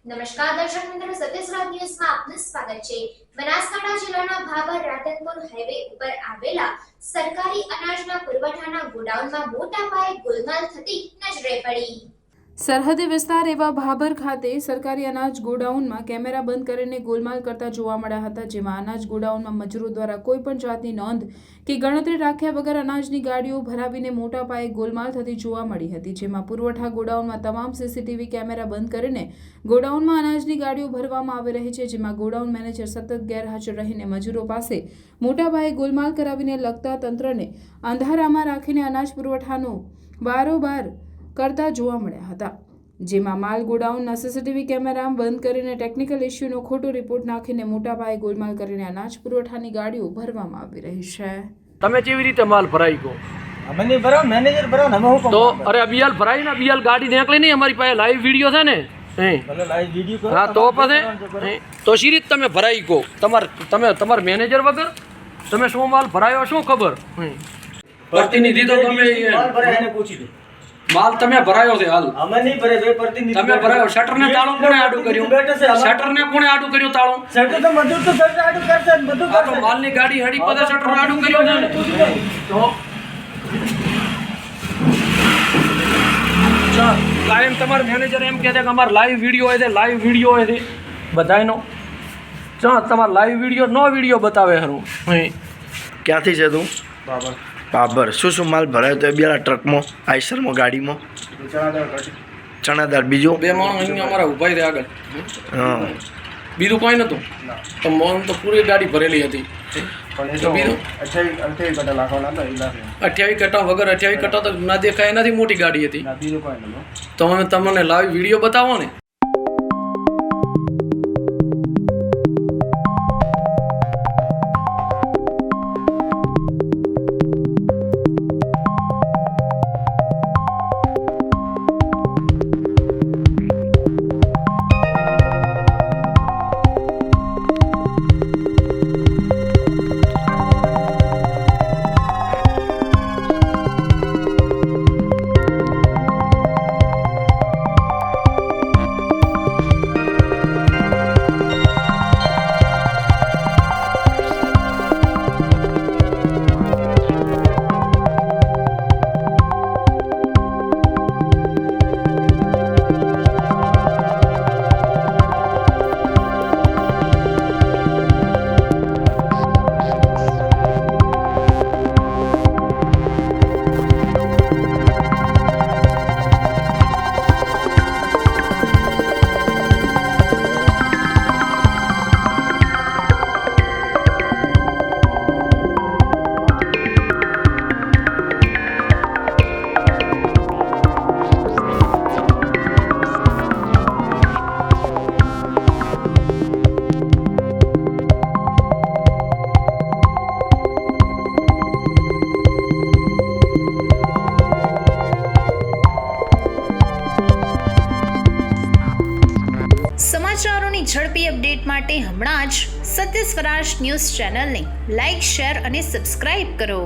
નમસ્કાર દર્શક મિત્રો, સત્યસ્રાજ ન્યૂઝમાં આપનું સ્વાગત છે। બનાસકાંઠા જિલ્લાના ભાભર રાધનપુર હાઈવે ઉપર આવેલા સરકારી અનાજના પુરવઠાના ગોડાઉનમાં મોટા પાયે ગોલમાલ થતી નજરે પડી। સરહદી વિસ્તાર એવા ભાભર ખાતે સરકારી અનાજ ગોડાઉનમાં કેમેરા બંધ કરીને ગોલમાલ કરતા જોવા મળ્યા હતા, જેમાં અનાજ ગોડાઉનમાં મજૂરો દ્વારા કોઈ પણ જાતની નોંધ કે ગણતરી રાખ્યા વગર અનાજની ગાડીઓ ભરાવીને મોટા પાયે ગોલમાલ થતી જોવા મળી હતી, જેમાં પુરવઠા ગોડાઉનમાં તમામ સીસીટીવી કેમેરા બંધ કરીને ગોડાઉનમાં અનાજની ગાડીઓ ભરવામાં આવી રહી છે, જેમાં ગોડાઉન મેનેજર સતત ગેરહાજર રહીને મજૂરો પાસે મોટા પાયે ગોલમાલ કરાવીને લગતા તંત્રને અંધારામાં રાખીને અનાજ પુરવઠાનો બારોબાર કરતા જોવા મળ્યા હતા, જેમાં માલ ગોડાઉનના સીસીટીવી કેમેરા બંધ કરીને ટેકનિકલ ઇસ્યુનો ખોટો રિપોર્ટ નાખીને મોટા પાયે ગોલમાલ કરીને અનાજ પુરવઠાની ગાડીઓ ભરવામાં આવી રહી છે। તમે કેવી રીતે માલ ભરાઈ ગયો? અમે નહીં ભરાવ, મેનેજર ભરાવ ને અમે હું તો અરે અબિયાલ ભરાઈ ને અબિયાલ ગાડી નીકળી નહીં, અમારી પાસે લાઈવ વિડીયો છે ને। ભલે લાઈવ વિડીયો કરો। હા તો પછી તો શી રીત તમે ભરાઈ ગયો? તમાર મેનેજર વગર તમે શું માલ ભરાયો શું ખબર? પ્રતિનિધિ તો તમે માલ ભરાય એને પૂછી દે। માલ તમે ભરાયો છે હાલ? અમે નહીં ભરે, બે પ્રતિનિધિ તમે ભરાયો। શટર ને તાળું કોણે આડું કર્યું? શટર ને કોણે આડું કર્યું તાળું? શટર તો મજૂર તો શટર આડું કરશે ને બધું આ તો કરશે। માલની ગાડી હડી પદે શટર આડું કર્યું છે ને તો કાયમ તમાર મેનેજર એમ કહે છે કે અમાર લાઈવ વિડીયો હોય છે, લાઈવ વિડીયો હોય છે બધાયનો। તમાર લાઈવ વિડીયો નો વિડીયો બતાવે હરું। ક્યાંથી છે તું? બાબર। શું માલ ભરાયો તો બે ટ્રકમાં, આઈસરમાં, ગાડીમાં? ચણાદાળ। બીજું? બે માણસ અહીંયા અમારા ઉભા રહ્યા આગળ, હા, બીજું કોઈ નતું। તો મોન તો પૂરી ગાડી ભરેલી હતી। તો બીજું 28 કટા વગર 28 કટા તો ના દેખાય એનાથી મોટી ગાડી હતી। તો અમે તમને લાઈવ વિડીયો બતાવો ને। સમાચારોની ઝડપી અપડેટ માટે હમણાં જ સત્ય સ્વરાજ ન્યૂઝ ચેનલને લાઇક, શેર અને સબસ્ક્રાઇબ કરો।